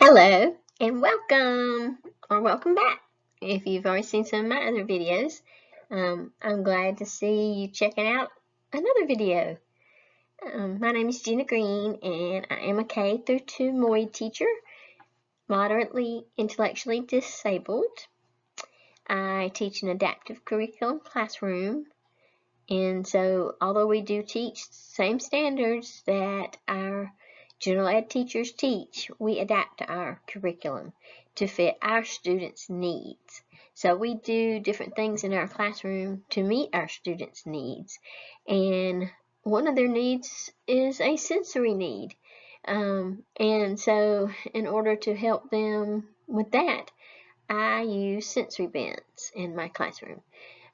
Hello and welcome or welcome back. If you've already seen some of my other videos, I'm glad to see you checking out another video. My name is Gina Green and I am a K through 2 MOI teacher, moderately intellectually disabled. I teach an adaptive curriculum classroom, and so although we do teach same standards that our general ed teachers teach, we adapt our curriculum to fit our students' needs. So we do different things in our classroom to meet our students' needs. And one of their needs is a sensory need. And so in order to help them with that, I use sensory bins in my classroom.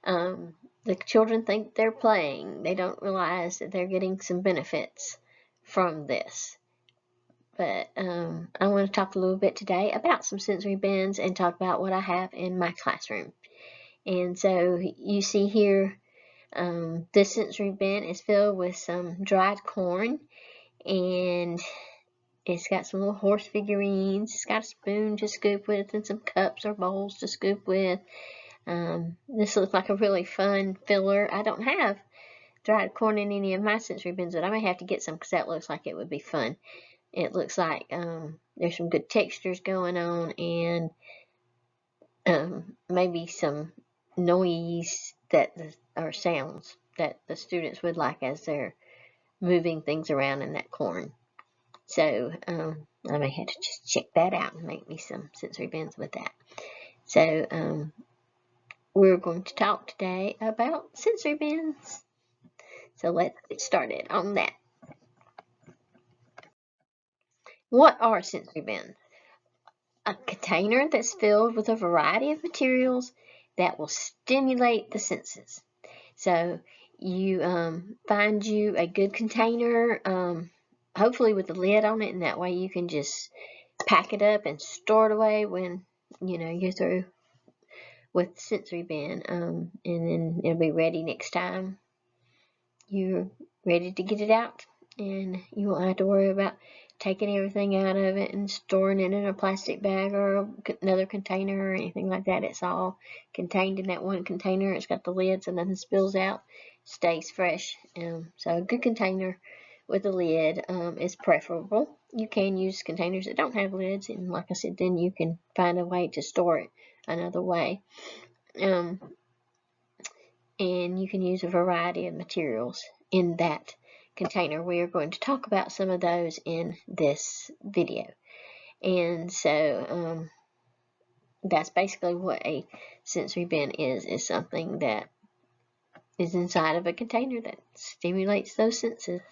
The children think they're playing. They don't realize that they're getting some benefits from this. But I want to talk a little bit today about some sensory bins and talk about what I have in my classroom. And so you see here, this sensory bin is filled with some dried corn, and it's got some little horse figurines. It's got a spoon to scoop with and some cups or bowls to scoop with. This looks like a really fun filler. I don't have dried corn in any of my sensory bins, but I may have to get some because that looks like it would be fun. It looks like there's some good textures going on, and maybe some noise or sounds that the students would like as they're moving things around in that corn. So I may have to just check that out and make me some sensory bins with that. So we're going to talk today about sensory bins. So let's get started on that. What are sensory bins? A container that's filled with a variety of materials that will stimulate the senses. So you find you a good container, hopefully with a lid on it, and that way you can just pack it up and store it away when you're through with the sensory bin, and then it'll be ready next time you're ready to get it out, and you won't have to worry about taking everything out of it and storing it in a plastic bag or another container or anything like that. It's all contained in that one container. It's got the lid so nothing spills out, stays fresh. So a good container with a lid is preferable. You can use containers that don't have lids, and like I said, then you can find a way to store it another way. And you can use a variety of materials in that container. We are going to talk about some of those in this video. And so that's basically what a sensory bin is something that is inside of a container that stimulates those senses.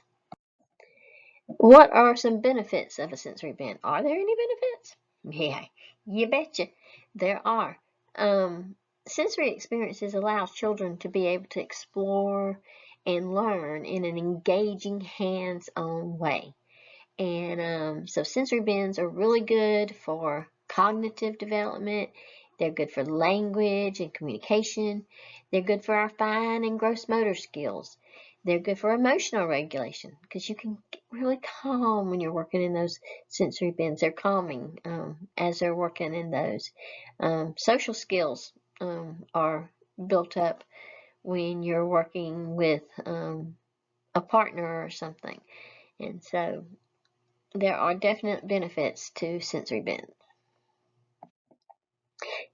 What are some benefits of a sensory bin? Are there any benefits? Yeah, you betcha. There are. Sensory experiences allows children to be able to explore and learn in an engaging, hands-on way. And so sensory bins are really good for cognitive development. They're good for language and communication. They're good for our fine and gross motor skills. They're good for emotional regulation because you can get really calm when you're working in those sensory bins. They're calming as they're working in those. Social skills are built up when you're working with a partner or something. And so there are definite benefits to sensory bins.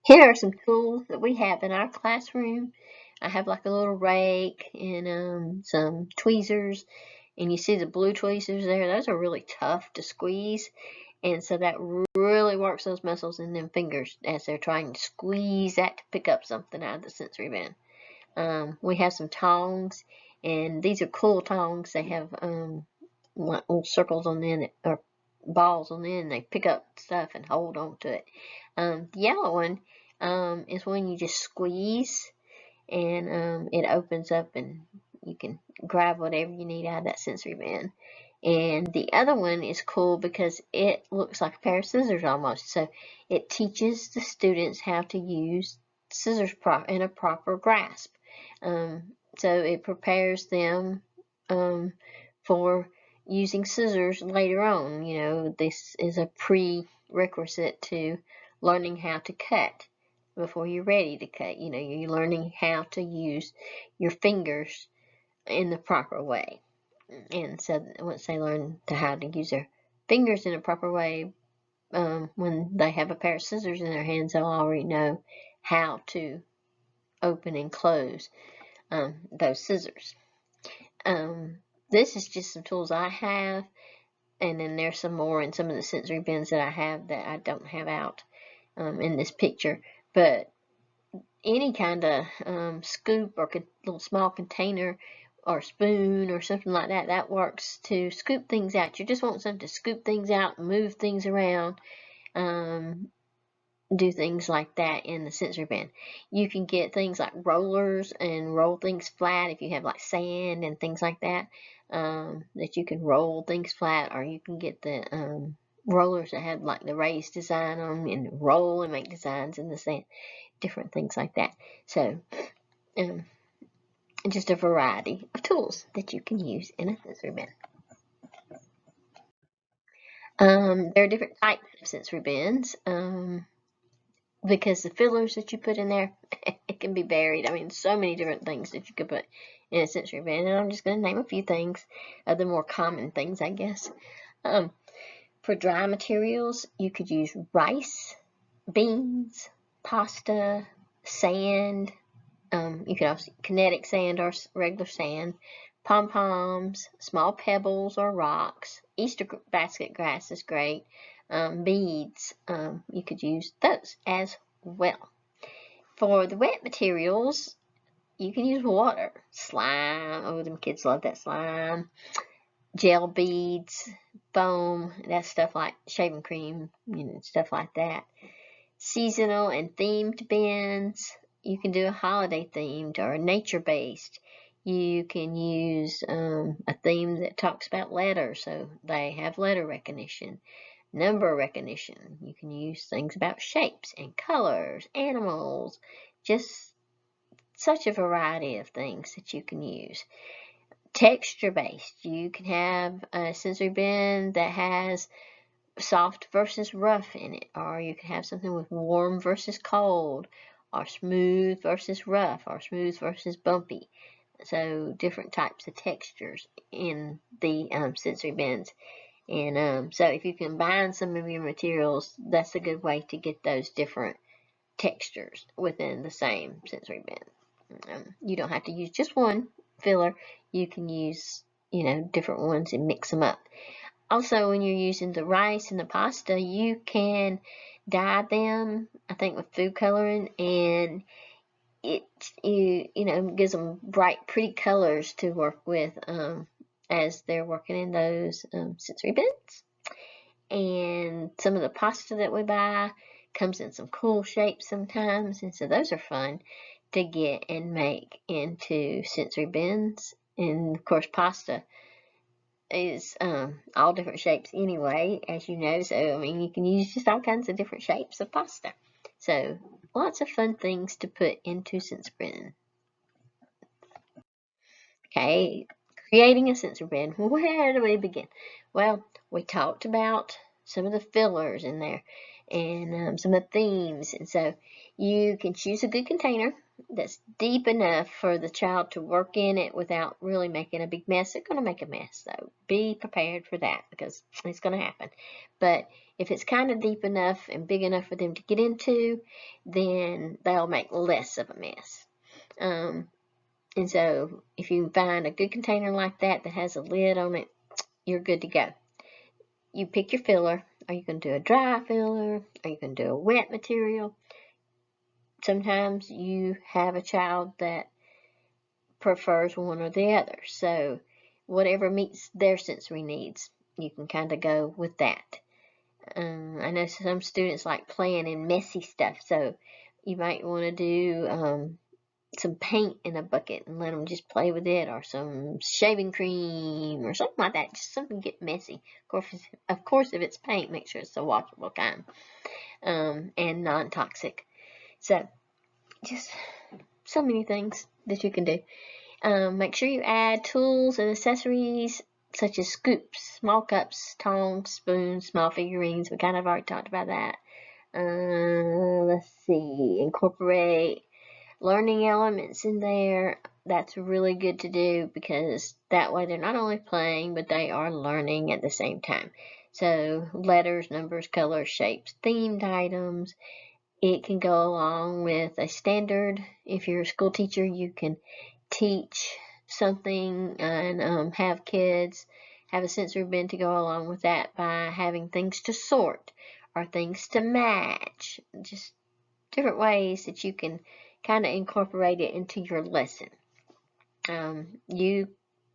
Here are some tools that we have in our classroom. I have like a little rake and some tweezers, and you see the blue tweezers there. Those are really tough to squeeze, and so that really works those muscles in them fingers as they're trying to squeeze that to pick up something out of the sensory bin. We have some tongs, and these are cool tongs. They have little circles on the end, or balls on the end. They pick up stuff and hold on to it. The yellow one is when you just squeeze and it opens up and you can grab whatever you need out of that sensory bin. And the other one is cool because it looks like a pair of scissors almost. So it teaches the students how to use scissors in a proper grasp. So it prepares them for using scissors later on. You know, this is a prerequisite to learning how to cut before you're ready to cut. You know, you're learning how to use your fingers in the proper way. And so once they learn how to use their fingers in a proper way, when they have a pair of scissors in their hands, they'll already know how to open and close those scissors. This is just some tools I have, and then there's some more in some of the sensory bins that I have that I don't have out in this picture. But any kind of scoop or little small container or spoon or something like that, that works to scoop things out. You just want something to scoop things out, move things around, do things like that in the sensory bin. You can get things like rollers and roll things flat if you have like sand and things like that, that you can roll things flat, or you can get the rollers that have like the raised design on them and roll and make designs in the sand, different things like that. So just a variety of tools that you can use in a sensory bin. There are different types of sensory bins. Because the fillers that you put in there, it can be varied. I mean, so many different things that you could put in a sensory bin, and I'm just going to name a few things, the more common things, I guess. For dry materials, you could use rice, beans, pasta, sand. You could also kinetic sand or regular sand, pom-poms, small pebbles or rocks. Easter basket grass is great. Beads, you could use those as well. For the wet materials, you can use water, slime. Oh, them kids love that slime. Gel beads, foam, that stuff like shaving cream, you know, stuff like that. Seasonal and themed bins. You can do a holiday themed or a nature based. You can use a theme that talks about letters, so they have letter recognition, number recognition. You can use things about shapes and colors, animals, just such a variety of things that you can use. Texture based. You can have a sensory bin that has soft versus rough in it, or you can have something with warm versus cold, or smooth versus rough, or smooth versus bumpy. So different types of textures in the sensory bins. And so if you combine some of your materials, that's a good way to get those different textures within the same sensory bin. You don't have to use just one filler. You can use, you know, different ones and mix them up. Also, when you're using the rice and the pasta, you can dye them, I think, with food coloring, and you know, gives them bright, pretty colors to work with as they're working in those sensory bins. And some of the pasta that we buy comes in some cool shapes sometimes, and so those are fun to get and make into sensory bins. And of course, pasta is all different shapes anyway, as you know, so I mean, you can use just all kinds of different shapes of pasta. So lots of fun things to put into sensory bin. Okay, creating a sensory bin. Where do we begin? Well, we talked about some of the fillers in there and some of the themes, and so you can choose a good container that's deep enough for the child to work in it without really making a big mess. They're going to make a mess, though. Be prepared for that because it's going to happen. But if it's kind of deep enough and big enough for them to get into, then they'll make less of a mess. And so if you find a good container like that that has a lid on it, you're good to go. You pick your filler. Are you going to do a dry filler? Are you going to do a wet material? Sometimes you have a child that prefers one or the other. So whatever meets their sensory needs, you can kind of go with that. I know some students like playing in messy stuff, so you might want to do some paint in a bucket and let them just play with it, or some shaving cream or something like that, just something to get messy. Of course, if it's paint, make sure it's a washable kind and non-toxic. So just so many things that you can do. Make sure you add tools and accessories such as scoops, small cups, tongs, spoons, small figurines. We kind of already talked about that. Let's see, incorporate learning elements in there. That's really good to do because that way they're not only playing, but they are learning at the same time. So letters, numbers, colors, shapes, themed items. It can go along with a standard. If you're a school teacher, you can teach something and have kids have a sensory bin to go along with that by having things to sort or things to match. Just different ways that you can kind of incorporate it into your lesson. You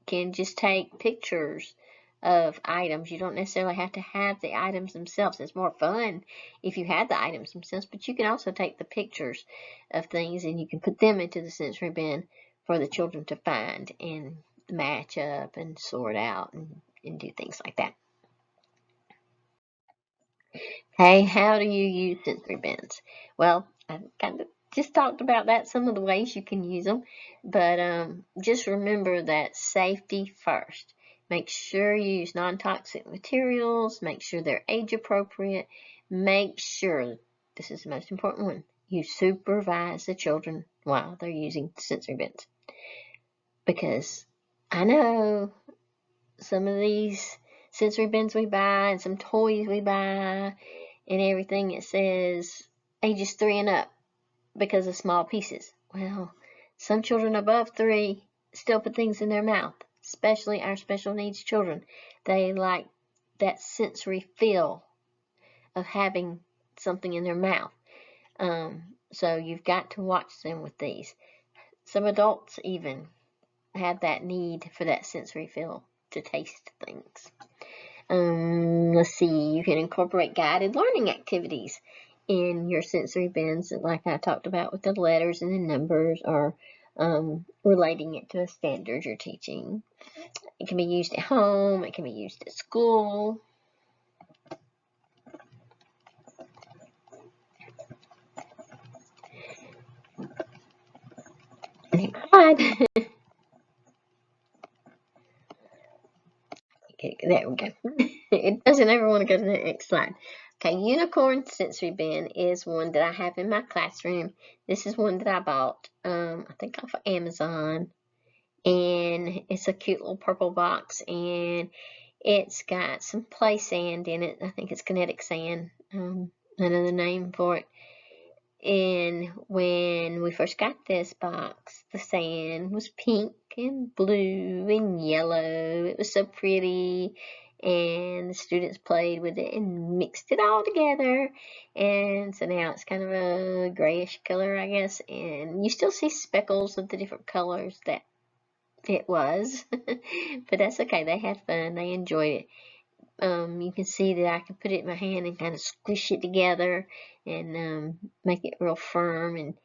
can just take pictures of items. You don't necessarily have to have the items themselves. It's more fun if you have the items themselves, but you can also take the pictures of things and you can put them into the sensory bin for the children to find and match up and sort out and do things like that. Hey, how do you use sensory bins? Well, I've kind of just talked about that, some of the ways you can use them, but just remember that safety first. Make sure you use non-toxic materials, make sure they're age appropriate, make sure, this is the most important one, you supervise the children while they're using sensory bins. Because I know some of these sensory bins we buy and some toys we buy and everything, it says ages 3 and up because of small pieces. Well, some children above 3 still put things in their mouth, especially our special needs children. They like that sensory feel of having something in their mouth. So you've got to watch them with these. Some adults even have that need for that sensory feel to taste things. Let's see, you can incorporate guided learning activities in your sensory bins, like I talked about with the letters and the numbers, or relating it to a standard you're teaching. It can be used at home, it can be used at school. Okay, there we go. It doesn't ever want to go to the next slide. Okay, Unicorn Sensory Bin is one that I have in my classroom. This is one that I bought, I think off of Amazon. And it's a cute little purple box, and it's got some play sand in it. I think it's kinetic sand, another name for it. And when we first got this box, the sand was pink and blue and yellow. It was so pretty, and the students played with it and mixed it all together. And so now it's kind of a grayish color, I guess, and you still see speckles of the different colors that it was. But that's okay, they had fun, they enjoyed it. You can see that I can put it in my hand and kind of squish it together and make it real firm. And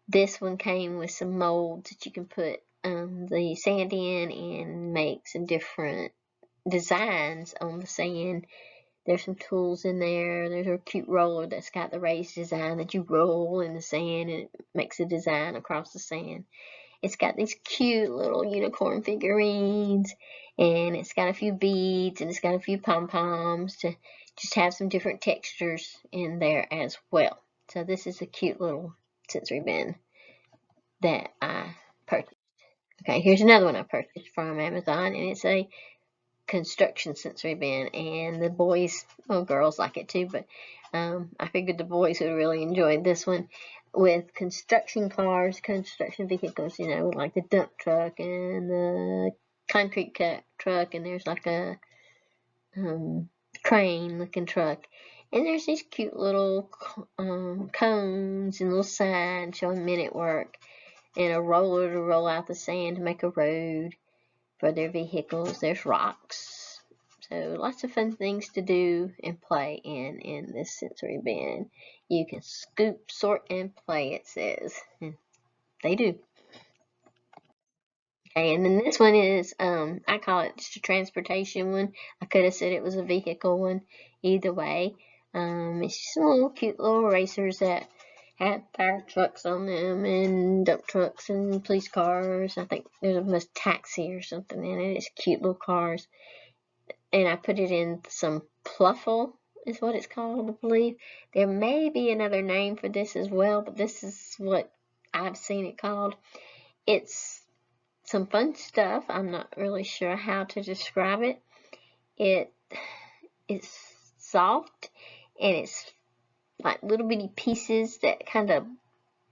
this one came with some molds that you can put the sand in and make some different designs on the sand. There's some tools in there. There's a cute roller that's got the raised design that you roll in the sand and it makes a design across the sand. It's got these cute little unicorn figurines, and it's got a few beads, and it's got a few pom-poms to just have some different textures in there as well. So this is a cute little sensory bin that I purchased. Okay, here's another one I purchased from Amazon, and it's a construction sensory bin, and the boys, well, girls like it too, but I figured the boys would really enjoy this one. With construction cars, construction vehicles, you know, like the dump truck and the concrete cut truck, and there's like a crane looking truck, and there's these cute little cones and little signs showing men at work, and a roller to roll out the sand to make a road for their vehicles. There's rocks. So lots of fun things to do and play in this sensory bin. You can scoop, sort, and play, it says. And they do. Okay, and then this one is, I call it just a transportation one. I could have said it was a vehicle one. Either way. It's just some little cute little racers that have fire trucks on them and dump trucks and police cars. I think there's a taxi or something in it. It's cute little cars. and I put it in some Pluffle is what it's called, I believe. There may be another name for this as well, but this is what I've seen it called. It's some fun stuff. I'm not really sure how to describe it. It's soft, and it's like little bitty pieces that kind of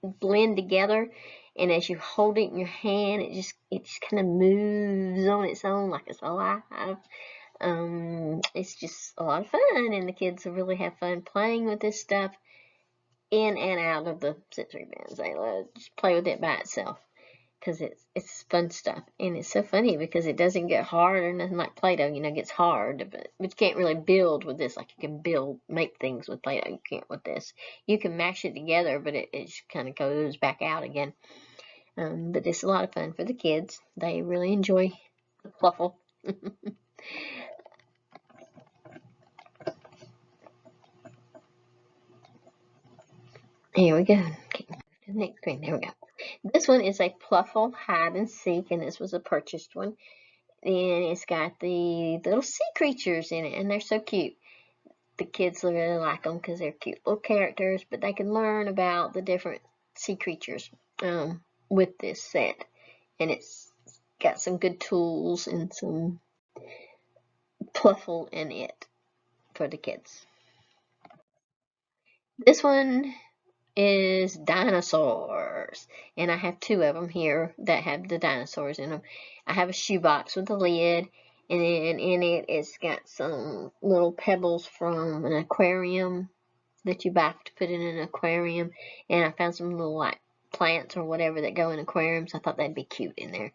blend together, and as you hold it in your hand, it just kind of moves on its own like it's alive. It's just a lot of fun, and the kids really have fun playing with this stuff in and out of the sensory bins. They love to just play with it by itself because it's fun stuff, and it's so funny because it doesn't get hard or nothing like Play-Doh. You know, it gets hard, but you can't really build with this like you can make things with Play-Doh. You can't with this. You can mash it together, but it just kind of goes back out again. But it's a lot of fun for the kids. They really enjoy the Pluffle. Here we go. Okay, to the next screen. There we go. This one is a Pluffle hide and seek, and this was a purchased one. And it's got the little sea creatures in it, and they're so cute. The kids really like them because they're cute little characters, but they can learn about the different sea creatures with this set. And it's got some good tools and some Pluffle in it for the kids. This one is dinosaurs, and I have two of them here that have the dinosaurs in them. I have a shoebox with a lid, and then in it it's got some little pebbles from an aquarium that you buy to put in an aquarium, and I found some little like plants or whatever that go in aquariums. I thought that'd be cute in there,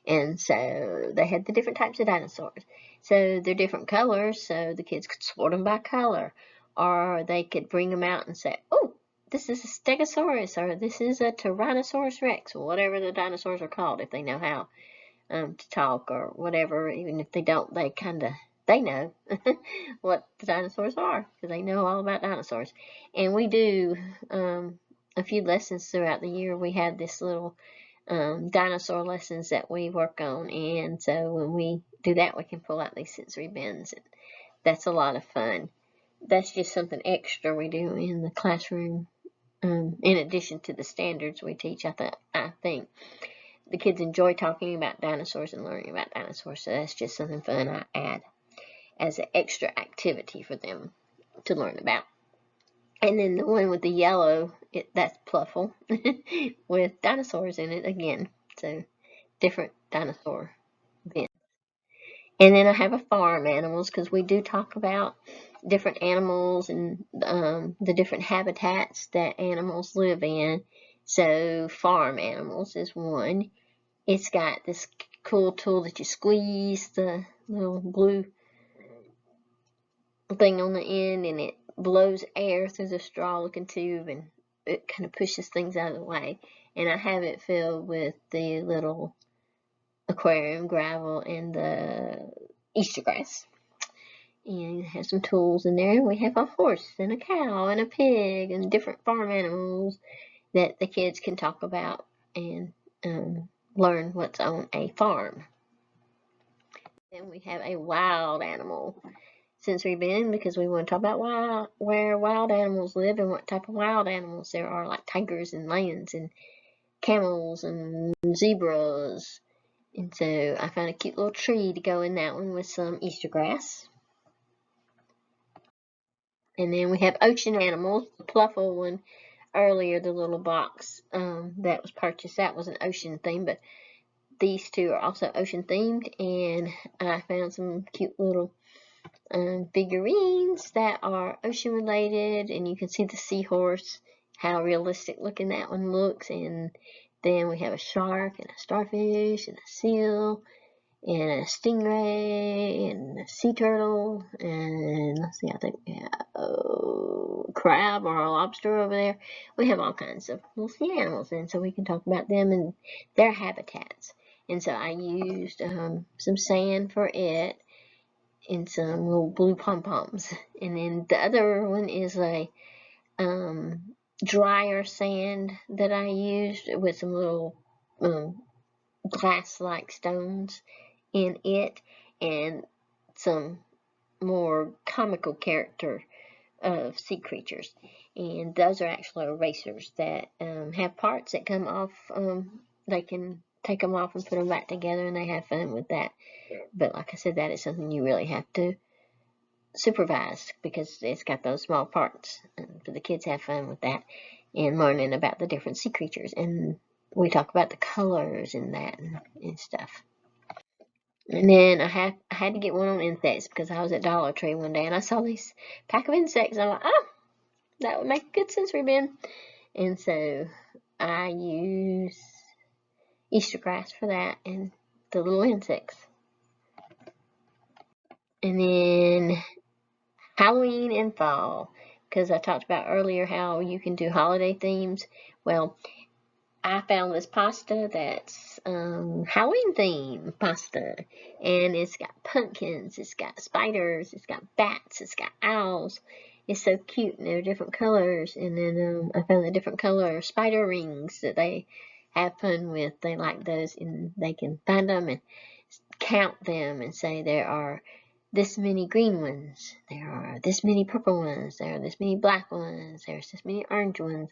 and so they had the different types of dinosaurs. So they're different colors, so the kids could sort them by color, or they could bring them out and say, oh, this is a Stegosaurus, or this is a Tyrannosaurus Rex, or whatever the dinosaurs are called, if they know how to talk or whatever. Even if they don't, they know what the dinosaurs are, because they know all about dinosaurs. And we do a few lessons throughout the year. We have this little dinosaur lessons that we work on, and so when we do that, we can pull out these sensory bins, and that's a lot of fun. That's just something extra we do in the classroom, in addition to the standards we teach. I think the kids enjoy talking about dinosaurs and learning about dinosaurs, so that's just something fun I add as an extra activity for them to learn about. And then the one with the yellow, that's Pluffle with dinosaurs in it again. So different dinosaur bins. And then I have a farm animals, because we do talk about different animals and the different habitats that animals live in. So farm animals is one. It's got this cool tool that you squeeze the little blue thing on the end, and it blows air through the straw looking tube, and it kind of pushes things out of the way. And I have it filled with the little aquarium gravel and the Easter grass. And it has some tools in there. We have a horse and a cow and a pig and different farm animals that the kids can talk about and learn what's on a farm. Then we have a wild animal sensory bin, because we want to talk about where wild animals live and what type of wild animals there are, like tigers and lions and camels and zebras. And so I found a cute little tree to go in that one with some Easter grass. And then we have ocean animals, the Pluffle one earlier, the little box that was purchased, that was an ocean theme, but these two are also ocean themed, and I found some cute little figurines that are ocean related, and you can see the seahorse, how realistic looking that one looks. And then we have a shark and a starfish and a seal and a stingray and a sea turtle, and let's see, I think we have a crab or a lobster over there. We have all kinds of little sea animals, and so we can talk about them and their habitats. And so I used some sand for it and some little blue pom-poms. And then the other one is a drier sand that I used with some little glass-like stones in it, and some more comical character of sea creatures, and those are actually erasers that have parts that come off. They can take them off and put them back together, and they have fun with that. But like I said, that is something you really have to supervise because it's got those small parts. But the kids have fun with that and learning about the different sea creatures, and we talk about the colors and that and stuff. And then I had to get one on insects because I was at Dollar Tree one day and I saw this pack of insects. And I'm like, oh, that would make a good sensory bin. And so I use Easter grass for that and the little insects. And then Halloween and fall, because I talked about earlier how you can do holiday themes. Well, I found this pasta that's Halloween theme pasta, and it's got pumpkins, it's got spiders, it's got bats, it's got owls. It's so cute, and they're different colors. And then I found the different color spider rings that they have fun with. They like those, and they can find them and count them and say there are this many green ones, there are this many purple ones, there are this many black ones, there's this many orange ones.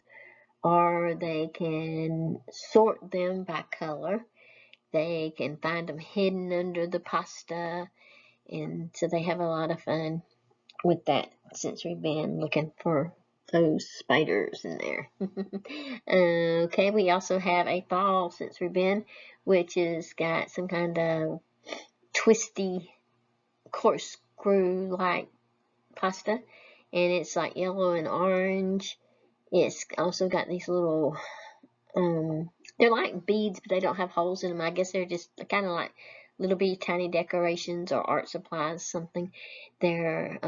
Or they can sort them by color. They can find them hidden under the pasta. And so they have a lot of fun with that sensory bin looking for those spiders in there. Okay, we also have a fall sensory bin, which has got some kind of twisty corkscrew-like pasta. And it's like yellow and orange. It's also got these little, they're like beads, but they don't have holes in them. I guess they're just kind of like little bitty tiny decorations or art supplies, something. They're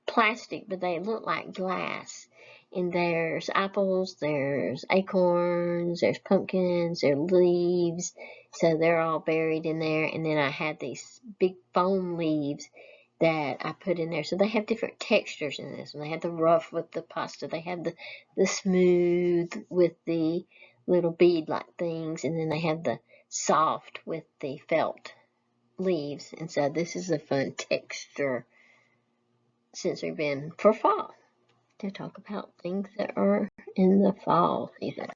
plastic, but they look like glass. And there's apples, there's acorns, there's pumpkins, there's leaves. So they're all buried in there. And then I had these big foam leaves that I put in there. So they have different textures in this. And they have the rough with the pasta. They have the smooth with the little bead-like things. And then they have the soft with the felt leaves. And so this is a fun texture sensory bin for fall to talk about things that are in the fall season.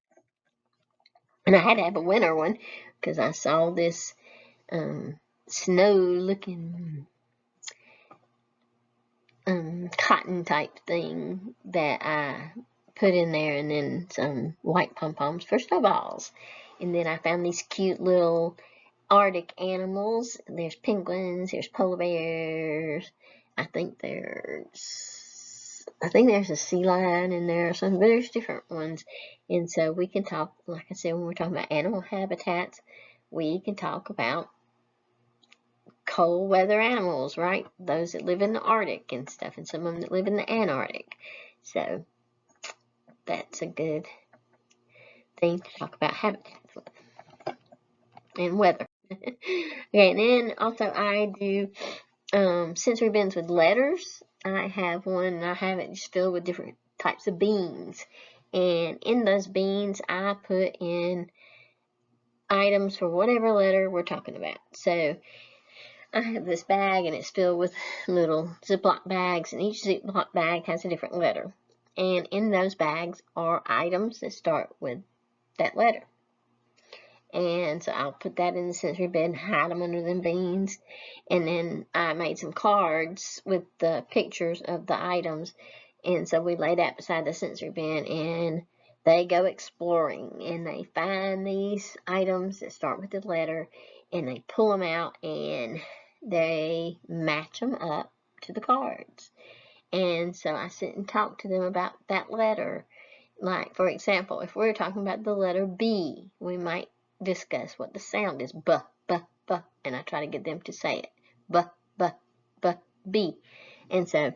And I had to have a winter one because I saw this snow-looking cotton type thing that I put in there, and then some white pom-poms for snowballs. And then I found these cute little Arctic animals. There's penguins, there's polar bears. I think there's a sea lion in there or something, but there's different ones. And so we can talk, like I said, when we're talking about animal habitats, we can talk about cold weather animals, right? Those that live in the Arctic and stuff, and some of them that live in the Antarctic. So that's a good thing to talk about habitats with and weather. Okay, and then also I do sensory bins with letters. I have one, and I have it just filled with different types of beans. And in those beans, I put in items for whatever letter we're talking about. So I have this bag, and it's filled with little Ziploc bags, and each Ziploc bag has a different letter. And in those bags are items that start with that letter. And so I'll put that in the sensory bin, hide them under them beans. And then I made some cards with the pictures of the items. And so we lay that beside the sensory bin, and they go exploring, and they find these items that start with the letter, and they pull them out, and they match them up to the cards. And so I sit and talk to them about that letter. Like, for example, if we're talking about the letter B, we might discuss what the sound is. B, b, b. And I try to get them to say it. B, b, b, B. And so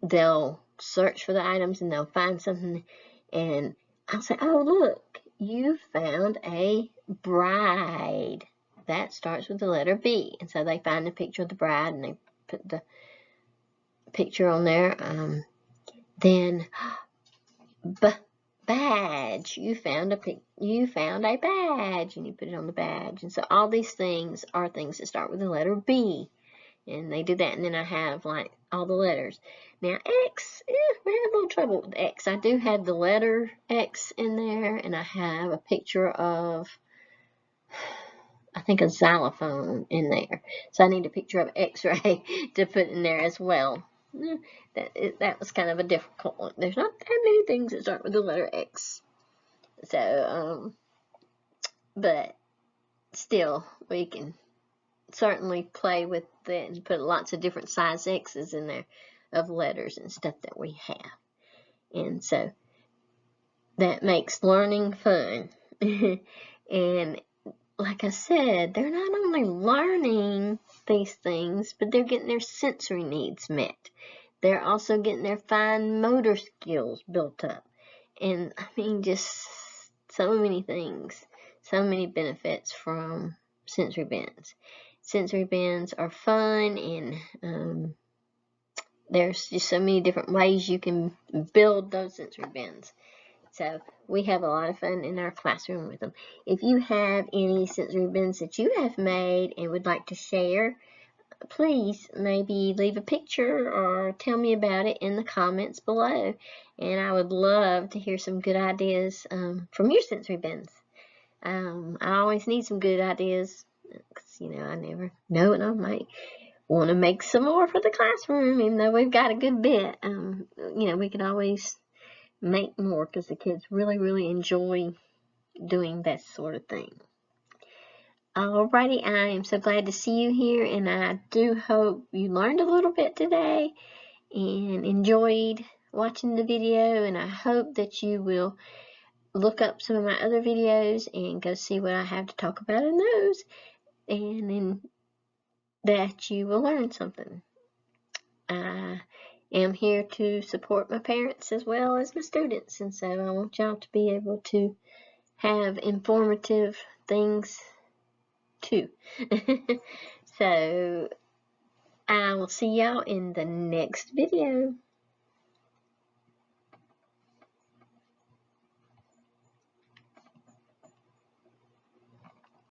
they'll search for the items, and they'll find something, and I'll say, oh, look, you found a bride. That starts with the letter B. And so they find the picture of the bride, and they put the picture on there. Then badge. You found a badge, and you put it on the badge. And so all these things are things that start with the letter B. And they do that. And then I have like all the letters. Now X, we had a little trouble with X. I do have the letter X in there, and I have a picture of, I think, a xylophone in there. So I need a picture of X-ray to put in there as well. That was kind of a difficult one. There's not that many things that start with the letter X. So, but still, we can certainly play with it and put lots of different size X's in there of letters and stuff that we have. And so that makes learning fun. And like I said, they're not only learning these things, but they're getting their sensory needs met. They're also getting their fine motor skills built up. And I mean, just so many things, so many benefits from sensory bins. Sensory bins are fun, and there's just so many different ways you can build those sensory bins. So we have a lot of fun in our classroom with them. If you have any sensory bins that you have made and would like to share, please maybe leave a picture or tell me about it in the comments below. And I would love to hear some good ideas from your sensory bins. I always need some good ideas, because I never know what I might want to make some more for the classroom. Even though we've got a good bit, we can always make more, because the kids really enjoy doing that sort of thing. Alrighty, I am so glad to see you here, and I do hope you learned a little bit today and enjoyed watching the video, and I hope that you will look up some of my other videos and go see what I have to talk about in those, and then that you will learn something. I am here to support my parents as well as my students, and so I want y'all to be able to have informative things too. So I will see y'all in the next video.